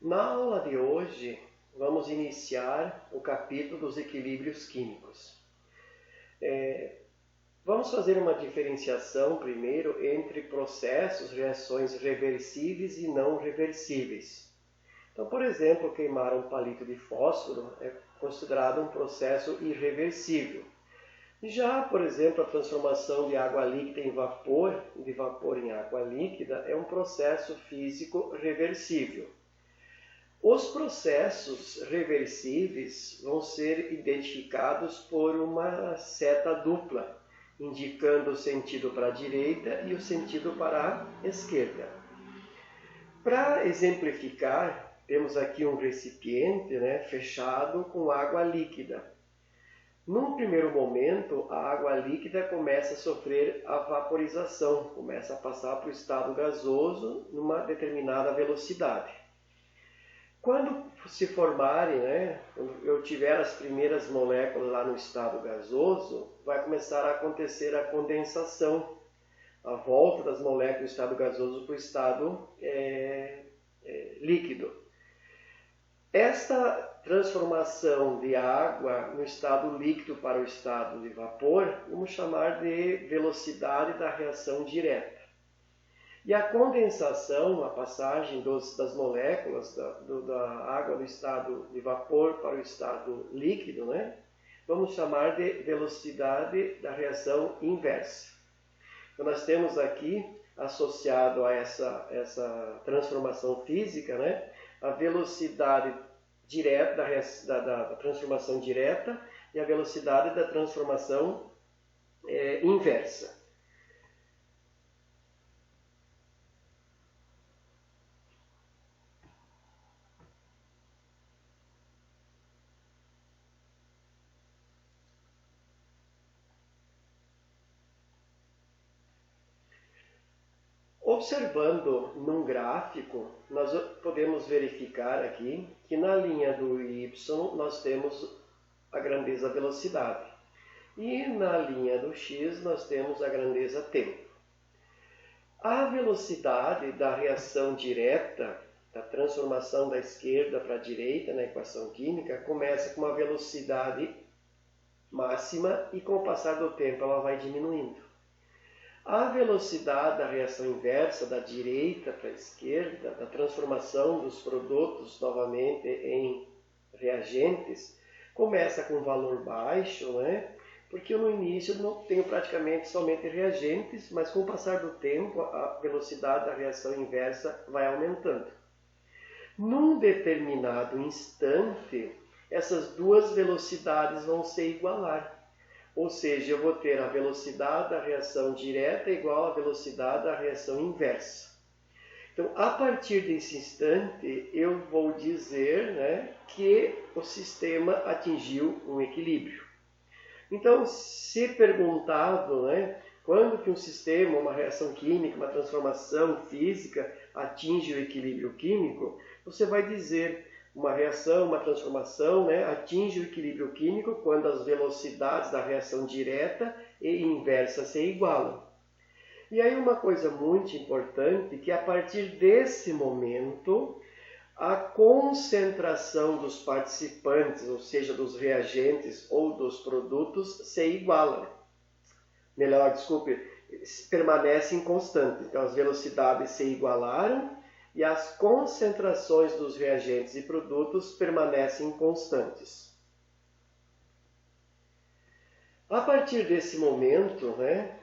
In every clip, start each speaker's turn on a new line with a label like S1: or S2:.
S1: Na aula de hoje, vamos iniciar o capítulo dos equilíbrios químicos. Vamos fazer uma diferenciação primeiro entre processos, reações reversíveis e não reversíveis. Então, por exemplo, queimar um palito de fósforo é considerado um processo irreversível. Já, por exemplo, a transformação de água líquida em vapor, de vapor em água líquida, é um processo físico reversível. Os processos reversíveis vão ser identificados por uma seta dupla, indicando o sentido para a direita e o sentido para a esquerda. Para exemplificar, temos aqui um recipiente fechado com água líquida. Num primeiro momento, a água líquida começa a sofrer a vaporização, começa a passar para o estado gasoso numa determinada velocidade. Quando se formarem, quando eu tiver as primeiras moléculas lá no estado gasoso, vai começar a acontecer a condensação, a volta das moléculas do estado gasoso para o estado líquido. Esta transformação de água no estado líquido para o estado de vapor, vamos chamar de velocidade da reação direta. E a condensação, a passagem das moléculas da água do estado de vapor para o estado líquido, vamos chamar de velocidade da reação inversa. Então, nós temos aqui, associado a essa transformação física, a velocidade direta da transformação direta e a velocidade da transformação inversa. Observando num gráfico, nós podemos verificar aqui que na linha do y nós temos a grandeza velocidade e na linha do x nós temos a grandeza tempo. A velocidade da reação direta, da transformação da esquerda para a direita na equação química, começa com uma velocidade máxima e com o passar do tempo ela vai diminuindo. A velocidade da reação inversa, da direita para a esquerda, da transformação dos produtos novamente em reagentes, começa com um valor baixo, porque eu no início não tenho praticamente somente reagentes, mas com o passar do tempo a velocidade da reação inversa vai aumentando. Num determinado instante, essas duas velocidades vão se igualar. Ou seja, eu vou ter a velocidade da reação direta igual à velocidade da reação inversa. Então, a partir desse instante, eu vou dizer que o sistema atingiu um equilíbrio. Então, se perguntado quando que um sistema, uma reação química, uma transformação física atinge o equilíbrio químico, você vai dizer uma reação, uma transformação, atinge o equilíbrio químico quando as velocidades da reação direta e inversa se igualam. E aí uma coisa muito importante, que a partir desse momento, a concentração dos participantes, ou seja, dos reagentes ou dos produtos, se igualam. Permanecem constantes. Então as velocidades se igualaram, e as concentrações dos reagentes e produtos permanecem constantes. A partir desse momento,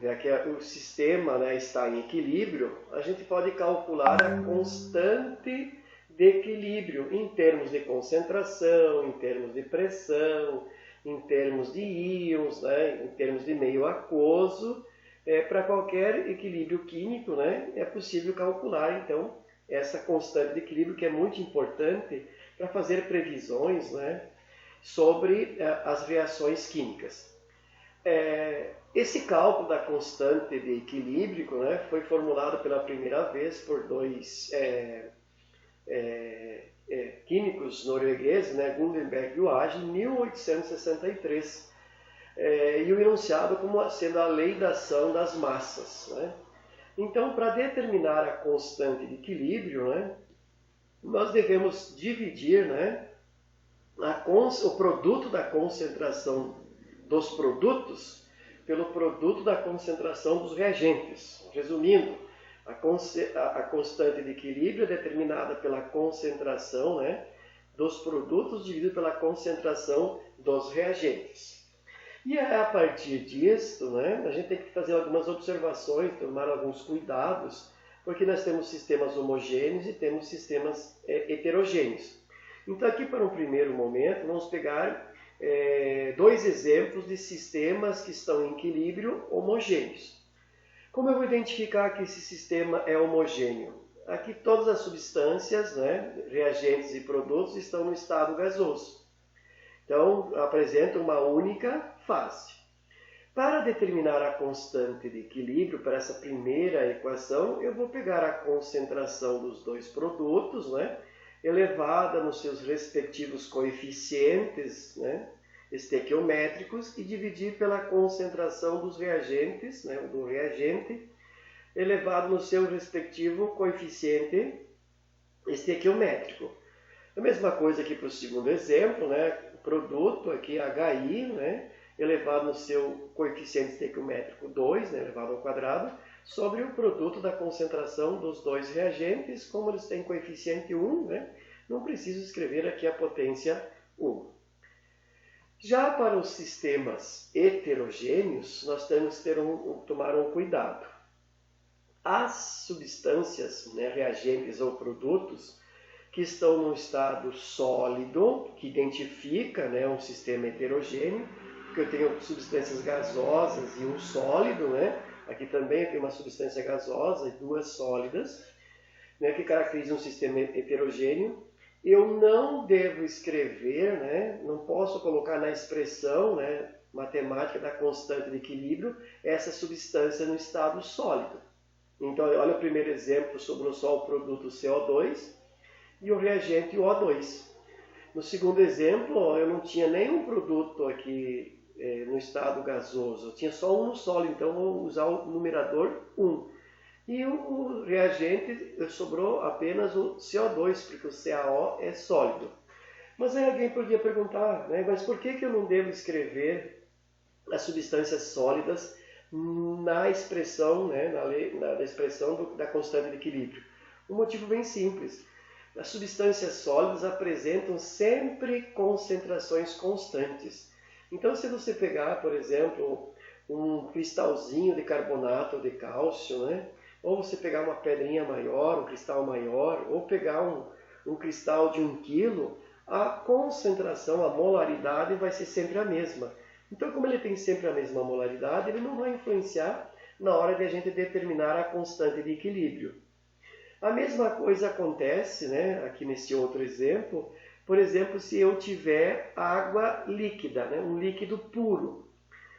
S1: já que o sistema está em equilíbrio, a gente pode calcular a constante de equilíbrio em termos de concentração, em termos de pressão, em termos de íons, em termos de meio aquoso. Para qualquer equilíbrio químico, é possível calcular, então, essa constante de equilíbrio, que é muito importante para fazer previsões sobre as reações químicas. Esse cálculo da constante de equilíbrio foi formulado pela primeira vez por dois químicos noruegueses, Gundenberg e Oage, em 1863. E o enunciado como sendo a lei da ação das massas. Então, para determinar a constante de equilíbrio, nós devemos dividir, né, o produto da concentração dos produtos pelo produto da concentração dos reagentes. Resumindo, a constante de equilíbrio é determinada pela concentração, né, dos produtos dividido pela concentração dos reagentes. E a partir disso, né, a gente tem que fazer algumas observações, tomar alguns cuidados, porque nós temos sistemas homogêneos e temos sistemas heterogêneos. Então aqui para um primeiro momento, vamos pegar dois exemplos de sistemas que estão em equilíbrio homogêneos. Como eu vou identificar que esse sistema é homogêneo? Aqui todas as substâncias, né, reagentes e produtos estão no estado gasoso. Então apresentam uma única fase. Para determinar a constante de equilíbrio para essa primeira equação, eu vou pegar a concentração dos dois produtos, né, elevada nos seus respectivos coeficientes, né, estequiométricos, e dividir pela concentração dos reagentes, né, do reagente, elevado no seu respectivo coeficiente estequiométrico. A mesma coisa aqui para o segundo exemplo, né, o produto aqui HI, né, elevado no seu coeficiente estequiométrico 2, né, elevado ao quadrado, sobre o produto da concentração dos dois reagentes. Como eles têm coeficiente 1, né, não preciso escrever aqui a potência 1. Já para os sistemas heterogêneos, nós temos que tomar um cuidado. As substâncias, né, reagentes ou produtos que estão no estado sólido, que identifica, né, um sistema heterogêneo, porque eu tenho substâncias gasosas e um sólido, né? Aqui também eu tenho uma substância gasosa e duas sólidas, né, que caracterizam um sistema heterogêneo. Eu não devo escrever, né, não posso colocar na expressão, né, matemática da constante de equilíbrio essa substância no estado sólido. Então, olha o primeiro exemplo, sobrou só o produto CO2 e o reagente O2. No segundo exemplo, eu não tinha nenhum produto aqui no estado gasoso, eu tinha só um no sólido, então vou usar o numerador 1. E o reagente sobrou apenas o CO2, porque o CaO é sólido. Mas aí alguém podia perguntar, né, mas por que eu não devo escrever as substâncias sólidas na expressão, né, na expressão da constante de equilíbrio? Um motivo bem simples. As substâncias sólidas apresentam sempre concentrações constantes. Então, se você pegar, por exemplo, um cristalzinho de carbonato de cálcio, né, ou você pegar uma pedrinha maior, um cristal maior, ou pegar um cristal de 1 quilo, a concentração, a molaridade vai ser sempre a mesma. Então, como ele tem sempre a mesma molaridade, ele não vai influenciar na hora de a gente determinar a constante de equilíbrio. A mesma coisa acontece, né, aqui nesse outro exemplo, por exemplo, se eu tiver água líquida, né, um líquido puro.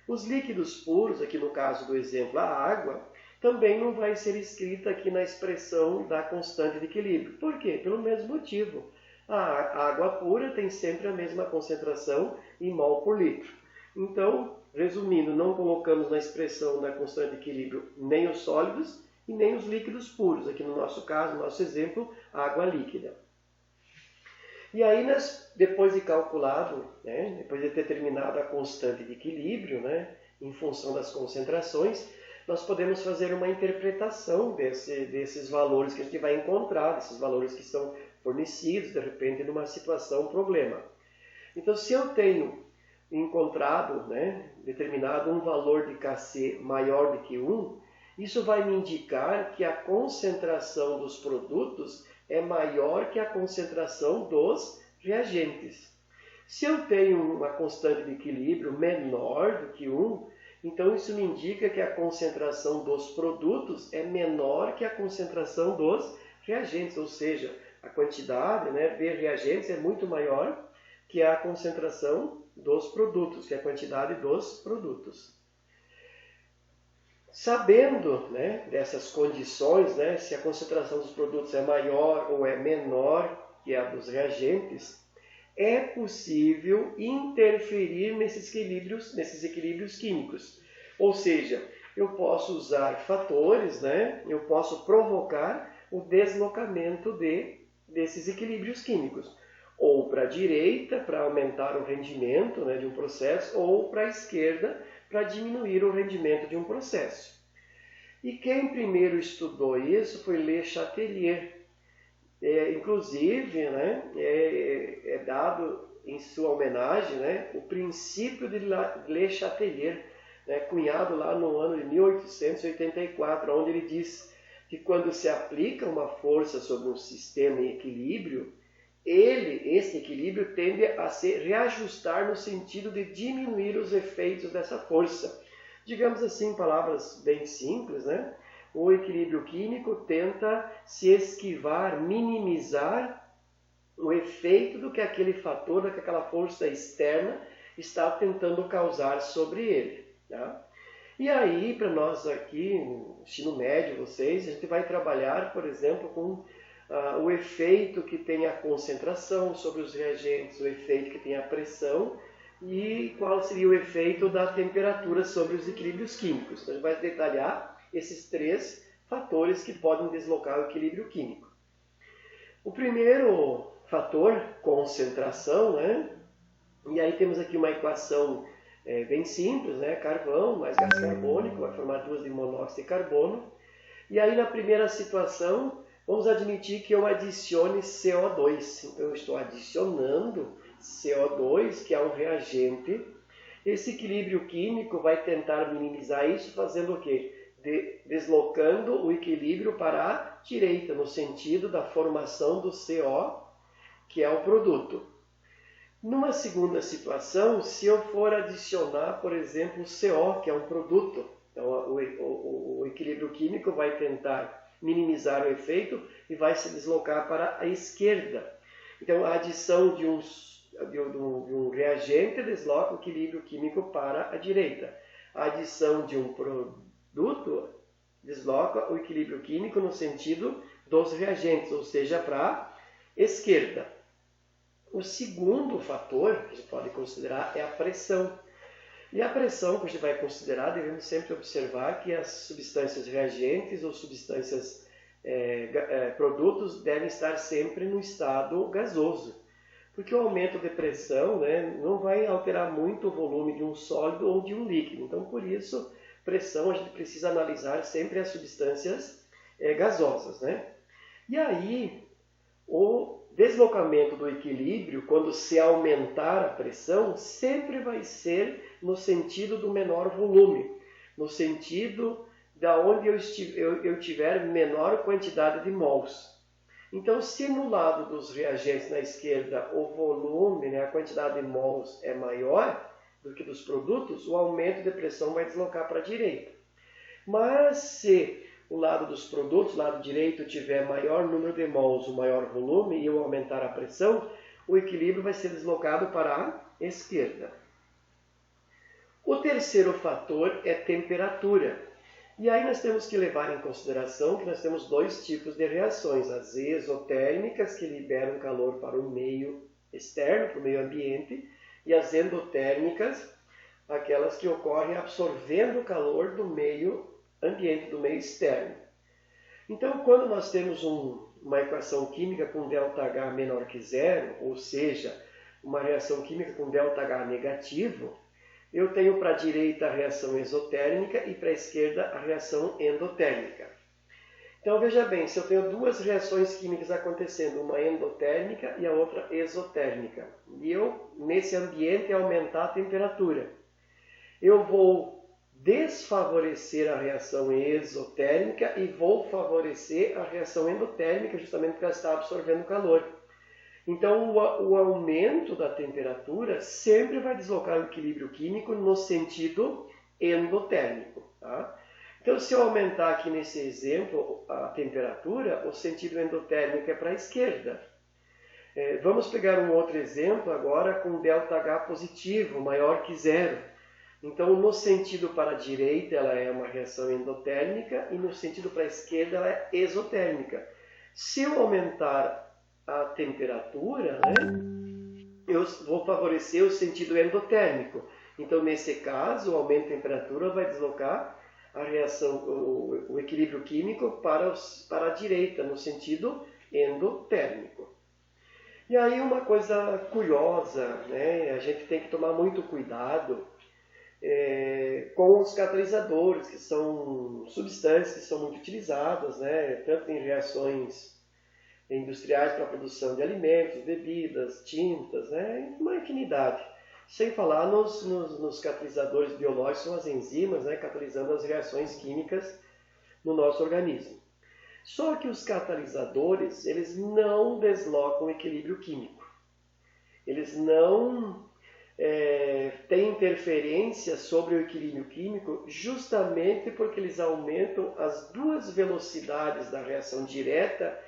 S1: Os líquidos puros, aqui no caso do exemplo, a água, também não vai ser escrita aqui na expressão da constante de equilíbrio. Por quê? Pelo mesmo motivo. A água pura tem sempre a mesma concentração em mol por litro. Então, resumindo, não colocamos na expressão da constante de equilíbrio nem os sólidos e nem os líquidos puros. Aqui no nosso caso, no nosso exemplo, água líquida. E aí, depois de calculado, né, depois de determinado a constante de equilíbrio, né, em função das concentrações, nós podemos fazer uma interpretação desses valores que a gente vai encontrar, desses valores que são fornecidos, de repente, numa situação, problema. Então, se eu tenho encontrado, né, determinado um valor de Kc maior do que 1, isso vai me indicar que a concentração dos produtos é maior que a concentração dos reagentes. Se eu tenho uma constante de equilíbrio menor do que 1, então isso me indica que a concentração dos produtos é menor que a concentração dos reagentes, ou seja, a quantidade, né, de reagentes é muito maior que a concentração dos produtos, que a quantidade dos produtos. Sabendo, né, dessas condições, né, se a concentração dos produtos é maior ou é menor que a dos reagentes, é possível interferir nesses equilíbrios químicos. Ou seja, eu posso usar fatores, né, eu posso provocar o deslocamento de desses equilíbrios químicos. Ou para a direita, para aumentar o rendimento, né, de um processo, ou para a esquerda, para diminuir o rendimento de um processo. E quem primeiro estudou isso foi Le Chatelier. Inclusive, né, é dado em sua homenagem, né, o princípio de Le Chatelier, né, cunhado lá no ano de 1884, onde ele diz que quando se aplica uma força sobre um sistema em equilíbrio, esse equilíbrio tende a se reajustar no sentido de diminuir os efeitos dessa força. Digamos assim, em palavras bem simples, né? O equilíbrio químico tenta se esquivar, minimizar o efeito do que aquele fator, do que aquela força externa está tentando causar sobre ele. Tá? E aí, para nós aqui, no ensino médio, vocês, a gente vai trabalhar, por exemplo, com o efeito que tem a concentração sobre os reagentes, o efeito que tem a pressão e qual seria o efeito da temperatura sobre os equilíbrios químicos. Então, a gente vai detalhar esses 3 fatores que podem deslocar o equilíbrio químico. O primeiro fator, concentração, né? E aí temos aqui uma equação bem simples, né? Carvão mais gás carbônico vai formar 2 de monóxido de carbono. E aí na primeira situação, vamos admitir que eu adicione CO2. Então, eu estou adicionando CO2, que é um reagente. Esse equilíbrio químico vai tentar minimizar isso fazendo o quê? Deslocando o equilíbrio para a direita, no sentido da formação do CO, que é o produto. Numa segunda situação, se eu for adicionar, por exemplo, o CO, que é um produto, então o equilíbrio químico vai tentar minimizar o efeito e vai se deslocar para a esquerda. Então, a adição de um reagente desloca o equilíbrio químico para a direita. A adição de um produto desloca o equilíbrio químico no sentido dos reagentes, ou seja, para a esquerda. O segundo fator que a gente pode considerar é a pressão. E a pressão que a gente vai considerar, devemos sempre observar que as substâncias reagentes ou substâncias produtos devem estar sempre no estado gasoso. Porque o aumento de pressão, né, não vai alterar muito o volume de um sólido ou de um líquido. Então, por isso, pressão a gente precisa analisar sempre as substâncias gasosas. Né? E aí, o deslocamento do equilíbrio, quando se aumentar a pressão, sempre vai ser no sentido do menor volume, no sentido da onde eu tiver menor quantidade de mols. Então, se no lado dos reagentes na esquerda o volume, né, a quantidade de mols é maior do que dos produtos, o aumento de pressão vai deslocar para a direita. Mas se o lado dos produtos, o lado direito, tiver maior número de mols, o maior volume, e eu aumentar a pressão, o equilíbrio vai ser deslocado para a esquerda. O terceiro fator é temperatura. E aí nós temos que levar em consideração que nós temos 2 tipos de reações. As exotérmicas, que liberam calor para o meio externo, para o meio ambiente, e as endotérmicas, aquelas que ocorrem absorvendo o calor do meio ambiente, do meio externo. Então, quando nós temos uma equação química com ΔH menor que zero, ou seja, uma reação química com ΔH negativo, eu tenho para a direita a reação exotérmica e para a esquerda a reação endotérmica. Então, veja bem, se eu tenho 2 reações químicas acontecendo, uma endotérmica e a outra exotérmica, e eu, nesse ambiente, aumentar a temperatura, eu vou desfavorecer a reação exotérmica e vou favorecer a reação endotérmica, justamente porque ela está absorvendo calor. Então, o aumento da temperatura sempre vai deslocar o equilíbrio químico no sentido endotérmico. Tá? Então, se eu aumentar aqui nesse exemplo a temperatura, o sentido endotérmico é para a esquerda. Vamos pegar um outro exemplo agora com ΔH positivo, maior que zero. Então, no sentido para a direita, ela é uma reação endotérmica e no sentido para a esquerda, ela é exotérmica. Se eu aumentar a temperatura, né, eu vou favorecer o sentido endotérmico. Então, nesse caso, o aumento de temperatura vai deslocar a reação, o equilíbrio químico para a direita, no sentido endotérmico. E aí uma coisa curiosa, né? A gente tem que tomar muito cuidado com os catalisadores, que são substâncias que são muito utilizadas, né? Tanto em reações industriais para a produção de alimentos, bebidas, tintas, né? Uma infinidade. Sem falar nos catalisadores biológicos, são as enzimas, né? Catalisando as reações químicas no nosso organismo. Só que os catalisadores, eles não deslocam o equilíbrio químico. Eles não têm interferência sobre o equilíbrio químico justamente porque eles aumentam as duas velocidades da reação direta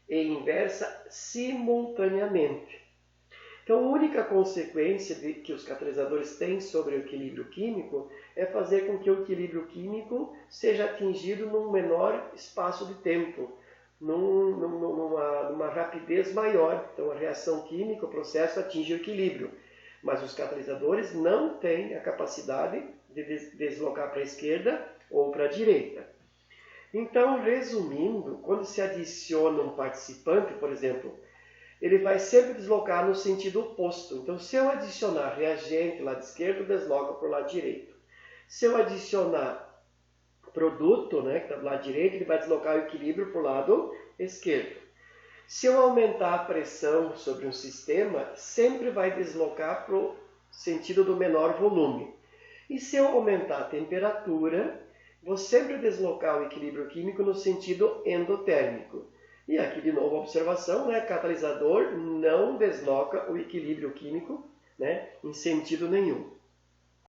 S1: e inversa simultaneamente. Então, a única consequência que os catalisadores têm sobre o equilíbrio químico é fazer com que o equilíbrio químico seja atingido num menor espaço de tempo, numa rapidez maior. Então, a reação química, o processo atinge o equilíbrio. Mas os catalisadores não têm a capacidade de deslocar para a esquerda ou para a direita. Então, resumindo, quando se adiciona um participante, por exemplo, ele vai sempre deslocar no sentido oposto. Então, se eu adicionar reagente lado esquerdo, desloca para o lado direito. Se eu adicionar produto, né, que está do lado direito, ele vai deslocar o equilíbrio para o lado esquerdo. Se eu aumentar a pressão sobre um sistema, sempre vai deslocar para o sentido do menor volume. E se eu aumentar a temperatura, vou sempre deslocar o equilíbrio químico no sentido endotérmico. E aqui de novo a observação, né? Catalisador não desloca o equilíbrio químico, né, em sentido nenhum.